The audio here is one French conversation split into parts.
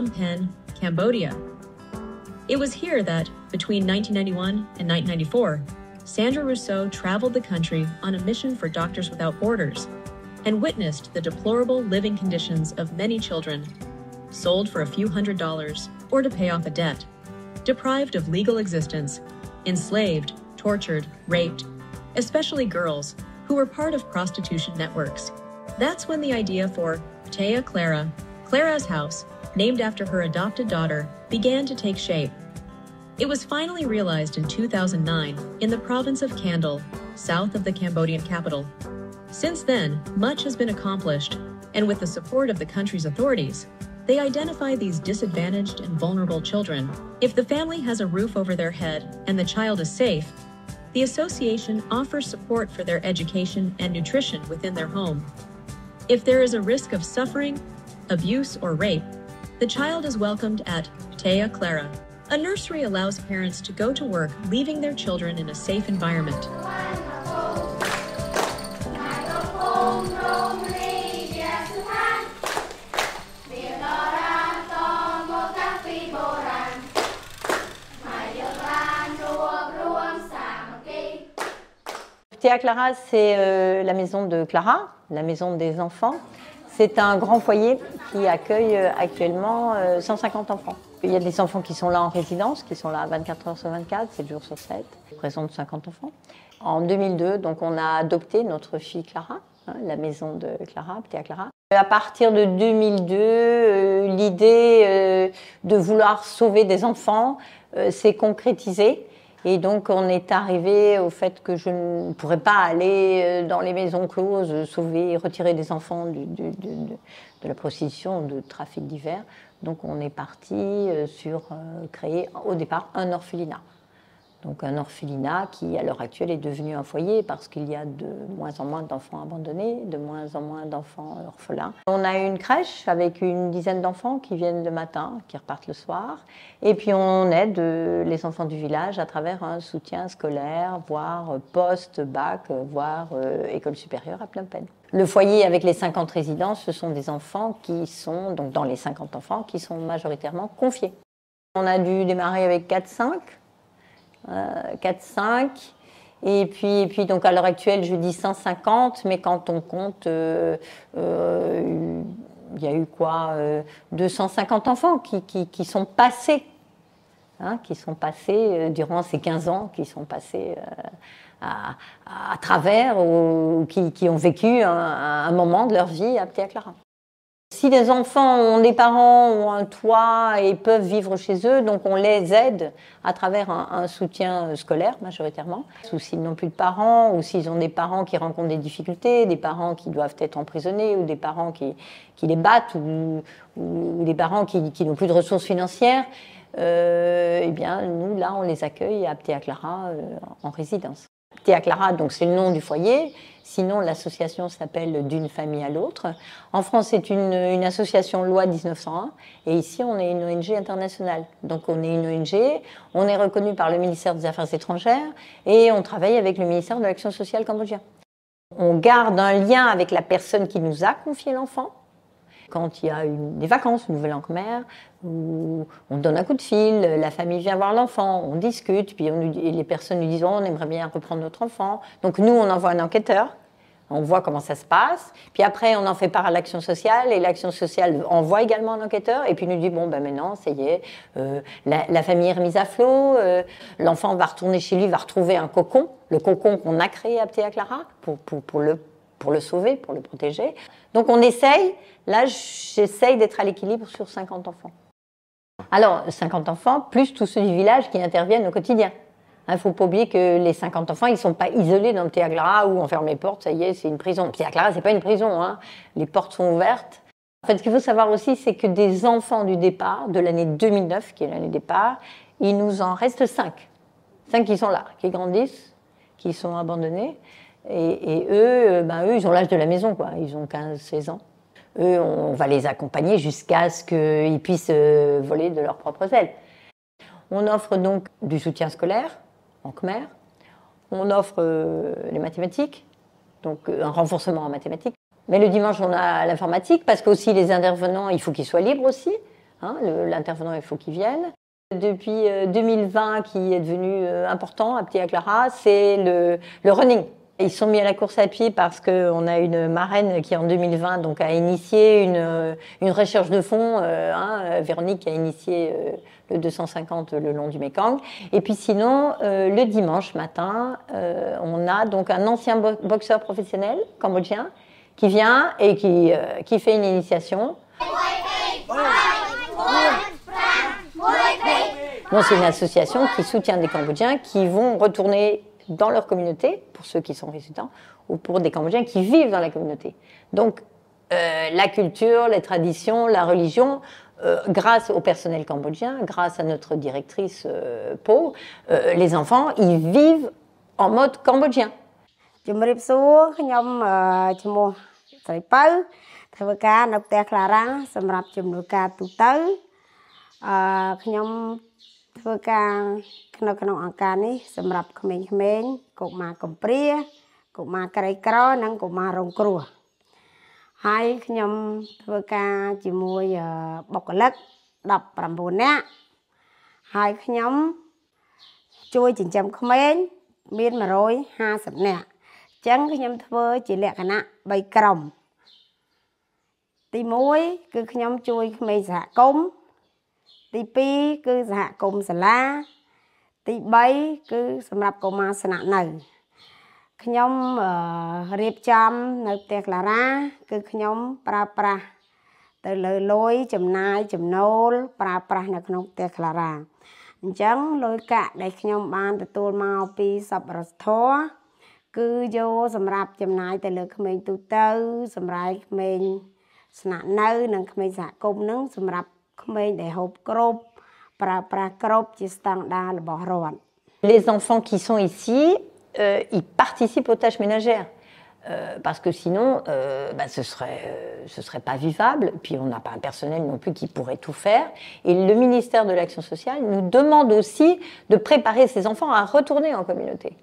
Phnom Penh, Cambodia. It was here that, between 1991 and 1994, Sandra Rousseau traveled the country on a mission for Doctors Without Borders and witnessed the deplorable living conditions of many children, sold for a few $100s or to pay off a debt, deprived of legal existence, enslaved, tortured, raped, especially girls who were part of prostitution networks. That's when the idea for Ptaya Clara, Clara's House, named after her adopted daughter, began to take shape. It was finally realized in 2009 in the province of Kandal, south of the Cambodian capital. Since then, much has been accomplished, and with the support of the country's authorities, they identify these disadvantaged and vulnerable children. If the family has a roof over their head and the child is safe, the association offers support for their education and nutrition within their home. If there is a risk of suffering, abuse, or rape, the child is welcomed at Ptaya Clara. A nursery allows parents to go to work, leaving their children in a safe environment. Ptaya Clara, c'est la maison de Clara, la maison des enfants. C'est un grand foyer qui accueille actuellement 150 enfants. Il y a des enfants qui sont là en résidence, qui sont là 24 heures sur 24, 7 jours sur 7. On présente 50 enfants. En 2002, donc, on a adopté notre fille Clara, la maison de Clara, Ptaya Clara. À partir de 2002, l'idée de vouloir sauver des enfants s'est concrétisée. Et donc, on est arrivé au fait que je ne pourrais pas aller dans les maisons closes, sauver, retirer des enfants de la prostitution, de trafic divers. Donc, on est parti sur créer au départ un orphelinat. Donc, un orphelinat qui, à l'heure actuelle, est devenu un foyer parce qu'il y a de moins en moins d'enfants abandonnés, de moins en moins d'enfants orphelins. On a une crèche avec une dizaine d'enfants qui viennent le matin, qui repartent le soir. Et puis, on aide les enfants du village à travers un soutien scolaire, voire post-bac, voire école supérieure à Phnom Penh. Le foyer avec les 50 résidents, ce sont des enfants qui sont, donc dans les 50 enfants, qui sont majoritairement confiés. On a dû démarrer avec 4-5. 4-5, et puis donc à l'heure actuelle je dis 150, mais quand on compte, il y a eu quoi, 250 enfants qui sont passés, qui sont passés durant ces 15 ans, qui sont passés à travers, ou qui ont vécu un moment de leur vie à Ptaya Clara. Si les enfants ont des parents, ont un toit et peuvent vivre chez eux, donc on les aide à travers un soutien scolaire majoritairement. Ou s'ils n'ont plus de parents, ou s'ils ont des parents qui rencontrent des difficultés, des parents qui doivent être emprisonnés, ou des parents qui les battent, ou des parents qui n'ont plus de ressources financières, eh bien nous là on les accueille à Ptaya Clara en résidence. Ptaya Clara, donc c'est le nom du foyer. Sinon, l'association s'appelle D'une famille à l'autre. En France, c'est une association loi 1901. Et ici, on est une ONG internationale. Donc, on est une ONG, on est reconnu par le ministère des Affaires étrangères et on travaille avec le ministère de l'Action sociale cambodgien. On garde un lien avec la personne qui nous a confié l'enfant. Quand il y a des vacances, une Nouvel An Khmer, où on donne un coup de fil, la famille vient voir l'enfant, on discute, puis les personnes lui disent oh, on aimerait bien reprendre notre enfant. Donc nous, on envoie un enquêteur, on voit comment ça se passe, puis après on en fait part à l'action sociale, et l'action sociale envoie également un enquêteur, et puis nous dit bon ben maintenant, ça y est, la famille est remise à flot, l'enfant va retourner chez lui, va retrouver un cocon, le cocon qu'on a créé à Ptaya Clara pour le sauver, pour le protéger. Donc on essaye, là j'essaye d'être à l'équilibre sur 50 enfants. Alors 50 enfants, plus tous ceux du village qui interviennent au quotidien. Il ne faut pas oublier que les 50 enfants, ils ne sont pas isolés dans Ptaya Clara où on ferme les portes, ça y est, c'est une prison. Ptaya Clara, ce n'est pas une prison, les portes sont ouvertes. En fait, ce qu'il faut savoir aussi, c'est que des enfants du départ, de l'année 2009, qui est l'année départ, il nous en reste 5. 5 qui sont là, qui grandissent, qui sont abandonnés. Et eux, ils ont l'âge de la maison, quoi. Ils ont 15-16 ans. Eux, on va les accompagner jusqu'à ce qu'ils puissent voler de leurs propres ailes. On offre donc du soutien scolaire en Khmer. On offre les mathématiques, donc un renforcement en mathématiques. Mais le dimanche, on a l'informatique, parce qu'aussi les intervenants, il faut qu'ils soient libres aussi. Hein, l'intervenant, il faut qu'il vienne. Depuis 2020, qui est devenu important à Petit Clara, c'est le running. Ils sont mis à la course à pied parce qu'on a une marraine qui, en 2020, donc, a initié une recherche de fonds. Véronique a initié le 250 le long du Mékong. Et puis sinon, le dimanche matin, on a donc un ancien boxeur professionnel cambodgien qui vient et qui fait une initiation. Non, c'est une association qui soutient des Cambodgiens qui vont retourner dans leur communauté, pour ceux qui sont résidents, ou pour des Cambodgiens qui vivent dans la communauté. Donc, la culture, les traditions, la religion, grâce au personnel cambodgien, grâce à notre directrice Po, les enfants, ils vivent en mode cambodgien. Les enfants qui sont ici, ils participent aux tâches ménagères. Parce que sinon, ce serait pas vivable. Puis on n'a pas un personnel non plus qui pourrait tout faire. Et le ministère de l'Action sociale nous demande aussi de préparer ces enfants à retourner en communauté.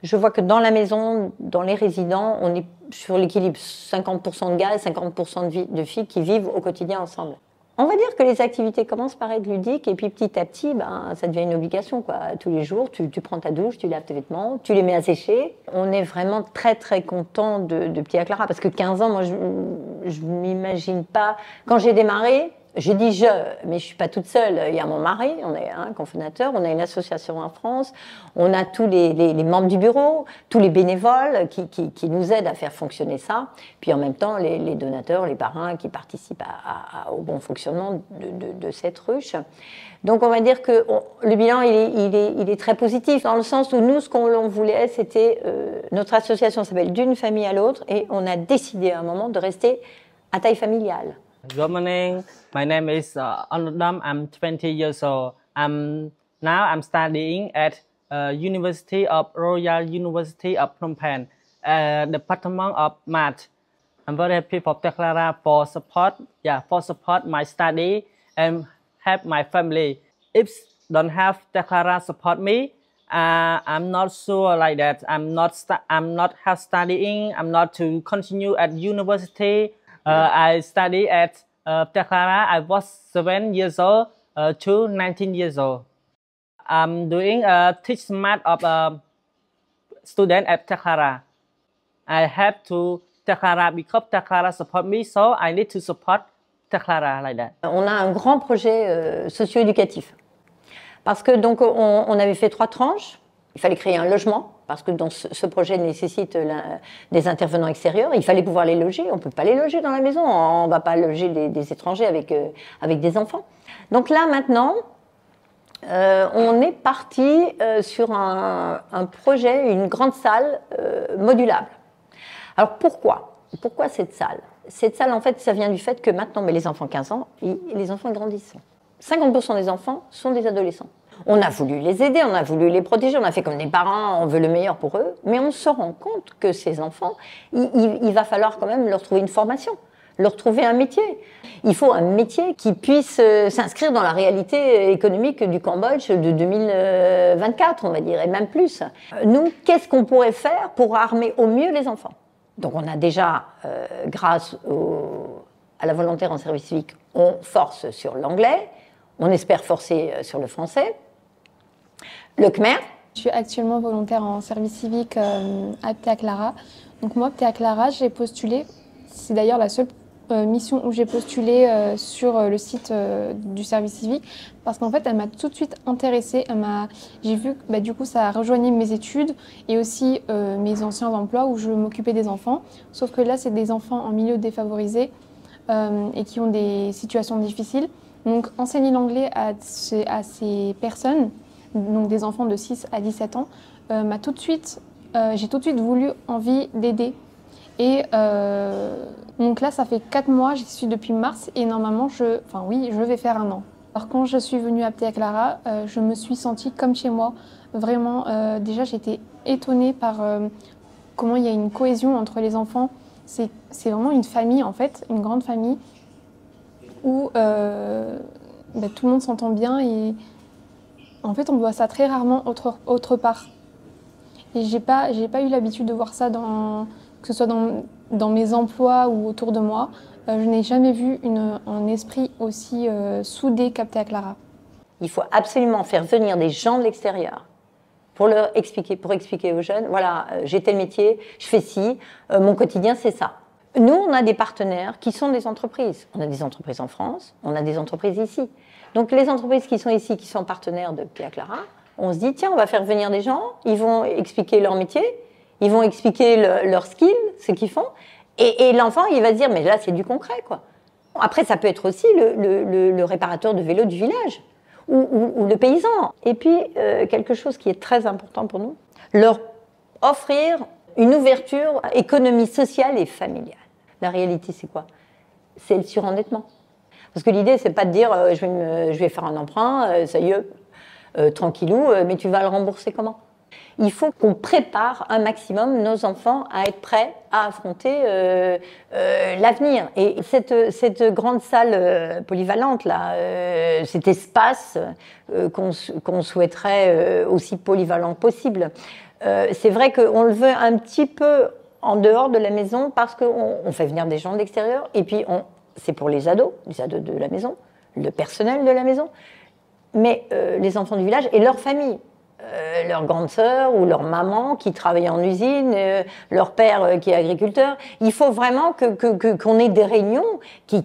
Je vois que dans la maison, dans les résidents, on est sur l'équilibre 50% de gars et 50% de filles qui vivent au quotidien ensemble. On va dire que les activités commencent par être ludiques et puis petit à petit, ça devient une obligation, quoi. Tous les jours, tu prends ta douche, tu laves tes vêtements, tu les mets à sécher. On est vraiment très très content de Petit Clara parce que 15 ans, moi je m'imagine pas. Quand j'ai démarré, j'ai dit mais je suis pas toute seule. Il y a mon mari, on est un cofondateur, on a une association en France, on a tous les membres du bureau, tous les bénévoles qui nous aident à faire fonctionner ça. Puis en même temps, les donateurs, les parrains qui participent au bon fonctionnement de cette ruche. Donc on va dire que le bilan, il est très positif dans le sens où nous, ce qu'on voulait, c'était notre association s'appelle D'une famille à l'autre et on a décidé à un moment de rester à taille familiale. Good morning. My name is Anodam. I'm 20 years old. Now I'm studying at University of Royal University of Phnom Penh, Department of Math. I'm very happy for Petit Clara for support my study and help my family. If don't have Petit Clara support me, I'm not sure like that. I'm not have studying. I'm not to continue at university. I study at Petit Clara. I was 7 years old to 19 years old. I'm doing a teach math of a student at Petit Clara. I have to Petit Clara because Petit Clara support me, so I need to support Petit Clara like that. On a un grand projet socio-éducatif parce que donc on avait fait 3 tranches. Il fallait créer un logement, parce que dans ce projet nécessite des intervenants extérieurs. Il fallait pouvoir les loger. On ne peut pas les loger dans la maison. On ne va pas loger des étrangers avec des enfants. Donc là, maintenant, on est parti sur un projet, une grande salle modulable. Alors pourquoi cette salle? Cette salle, en fait, ça vient du fait que maintenant, mais les enfants 15 ans, les enfants grandissent. 50% des enfants sont des adolescents. On a voulu les aider, on a voulu les protéger, on a fait comme des parents, on veut le meilleur pour eux, mais on se rend compte que ces enfants, il va falloir quand même leur trouver une formation, leur trouver un métier. Il faut un métier qui puisse s'inscrire dans la réalité économique du Cambodge de 2024, on va dire, et même plus. Nous, qu'est-ce qu'on pourrait faire pour armer au mieux les enfants? Donc on a déjà, grâce à la volontaire en service civique, On force sur l'anglais, on espère forcer sur le français. Le khmer. Je suis actuellement volontaire en service civique à Ptea Clara. Donc moi, Ptea Clara, j'ai postulé. C'est d'ailleurs la seule mission où j'ai postulé sur le site du service civique parce qu'en fait, elle m'a tout de suite intéressée. J'ai vu que du coup, ça rejoignait mes études et aussi mes anciens emplois où je m'occupais des enfants. Sauf que là, c'est des enfants en milieu défavorisé et qui ont des situations difficiles. Donc enseigner l'anglais à ces personnes, donc des enfants de 6 à 17 ans, j'ai tout de suite envie d'aider. Et donc là, ça fait 4 mois, j'y suis depuis mars et normalement, je vais faire 1 an. Alors quand je suis venue à Ptea Clara, je me suis sentie comme chez moi. Vraiment, déjà, j'étais étonnée par comment il y a une cohésion entre les enfants. C'est vraiment une famille, en fait, une grande famille où tout le monde s'entend bien et en fait, on voit ça très rarement autre part. Et j'ai pas eu l'habitude de voir ça que ce soit dans mes emplois ou autour de moi. Je n'ai jamais vu un esprit aussi soudé qu'à Ptea Clara. Il faut absolument faire venir des gens de l'extérieur pour expliquer aux jeunes, voilà, j'ai tel métier, je fais ci, mon quotidien c'est ça. Nous, on a des partenaires qui sont des entreprises. On a des entreprises en France, on a des entreprises ici. Donc les entreprises qui sont ici, qui sont partenaires de Ptea Clara, on se dit, tiens, on va faire venir des gens, ils vont expliquer leur métier, ils vont expliquer leur skill, ce qu'ils font, et l'enfant, il va se dire, mais là, c'est du concret, quoi. Après, ça peut être aussi le réparateur de vélo du village, ou le paysan. Et puis, quelque chose qui est très important pour nous, leur offrir une ouverture économie sociale et familiale. La réalité, c'est quoi? C'est le surendettement. Parce que l'idée, c'est pas de dire, je vais faire un emprunt, ça y est, tranquillou, mais tu vas le rembourser comment? Il faut qu'on prépare un maximum nos enfants à être prêts à affronter l'avenir. Et cette grande salle polyvalente, là, cet espace qu'on souhaiterait aussi polyvalent possible, c'est vrai qu'on le veut un petit peu en dehors de la maison parce qu'on fait venir des gens de l'extérieur et puis c'est pour les ados de la maison, le personnel de la maison, mais les enfants du village et leur famille. Leur grande sœur ou leur maman qui travaille en usine, leur père qui est agriculteur. Il faut vraiment qu'on ait des réunions qui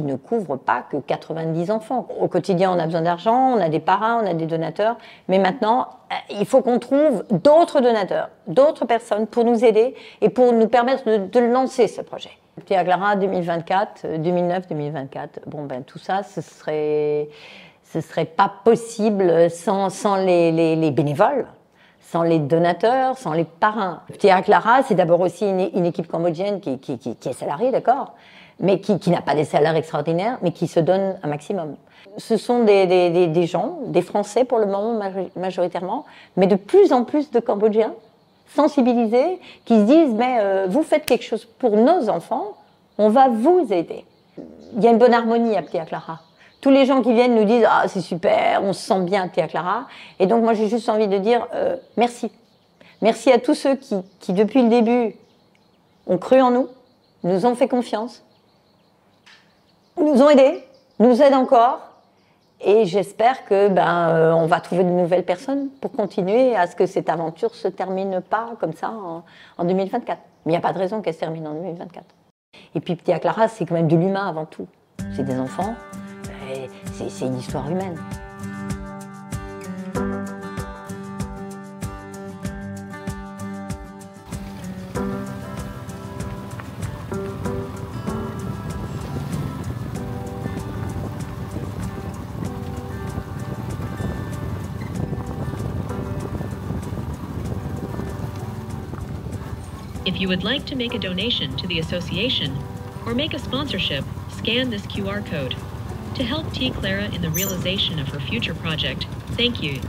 ne couvrent pas que 90 enfants. Au quotidien, on a besoin d'argent, on a des parrains, on a des donateurs, mais maintenant, il faut qu'on trouve d'autres donateurs, d'autres personnes pour nous aider et pour nous permettre de lancer ce projet. Ptea Clara 2024, 2009-2024, tout ça, ce serait pas possible sans les bénévoles, sans les donateurs, sans les parrains. Ptea Clara, c'est d'abord aussi une équipe cambodgienne qui est salariée, d'accord, mais qui n'a pas des salaires extraordinaires, mais qui se donne un maximum. Ce sont des gens, des Français pour le moment majoritairement, mais de plus en plus de Cambodgiens sensibilisés qui se disent mais vous faites quelque chose pour nos enfants, on va vous aider. Il y a une bonne harmonie à Ptea Clara. Tous les gens qui viennent nous disent « Ah, c'est super, on se sent bien à Ptea Clara ». Et donc, moi, j'ai juste envie de dire merci. Merci à tous ceux qui, depuis le début, ont cru en nous, nous ont fait confiance, nous ont aidés, nous aident encore. Et j'espère que on va trouver de nouvelles personnes pour continuer à ce que cette aventure ne se termine pas comme ça en 2024. Mais il n'y a pas de raison qu'elle se termine en 2024. Et puis, Ptea Clara, c'est quand même de l'humain avant tout. C'est des enfants. C'est une histoire humaine. If you would like to make a donation to the association or make a sponsorship, scan this QR code. To help Ptea Clara in the realization of her future project, thank you.